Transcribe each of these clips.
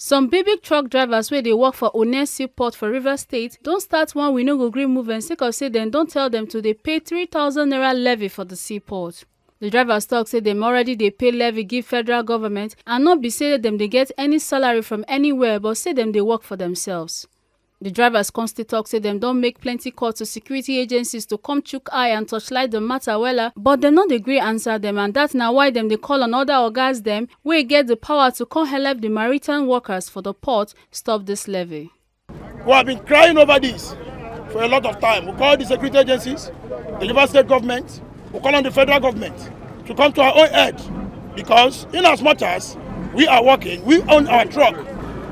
Some big truck drivers where they work for One Seaport for Rivers State don't start one we no go gree movement sake of say dem don't tell them to they pay 3,000 naira levy for the seaport. The drivers talk say them already they pay levy give federal government and not be say them they get any salary from anywhere but say them they work for themselves. The drivers constantly talk say them don't make plenty calls to security agencies to come chook eye and touchlight the matter wella, but dem not agree answer them, and that's now why them they call on other ogas them wey get the power to come help the maritime workers for the port stop this levy. We have been crying over this for a lot of time. We call the security agencies, the Rivers State government, we call on the federal government to come to our own aid, because in as much as we are working, we own our truck,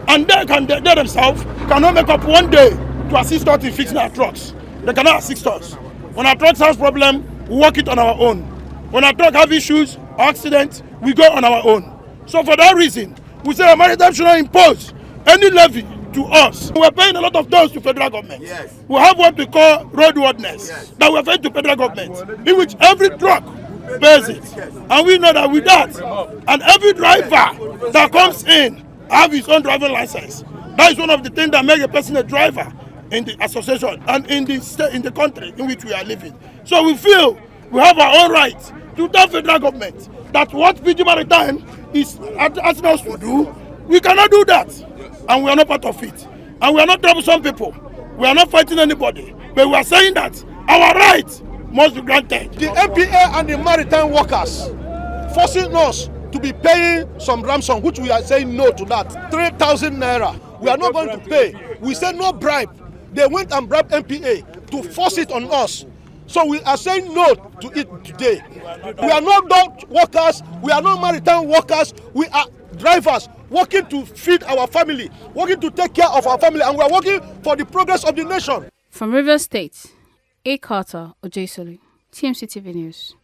and they themselves cannot make up one day to assist us in fixing our trucks. They cannot assist us. When our trucks have problem, we work it on our own. When our truck have issues or accidents, we go on our own. So for that reason, we say the maritime should not impose any levy to us. We are paying a lot of those to federal government. Yes. We have what we call roadworthiness that we are paying to federal government, in which every truck pays it. And we know that with that, and every driver that comes in have his own driving license. That is one of the things that make a person a driver in the association and in the state, in the country in which we are living. So we feel we have our own right to tell federal government that what PG Maritime is asking us to do, we cannot do that. And we are not part of it. And we are not troublesome people. We are not fighting anybody. But we are saying that our right must be granted. The MPA and the maritime workers forcing us to be paying some ransom, which we are saying no to that. 3,000 naira. We are not going to pay. We say no bribe. They went and bribed MPA to force it on us. So we are saying no to it today. We are not dock workers. We are not maritime workers. We are drivers working to feed our family, working to take care of our family, and we are working for the progress of the nation. From Rivers State, A. Carter Ojesoli, TMC TV News.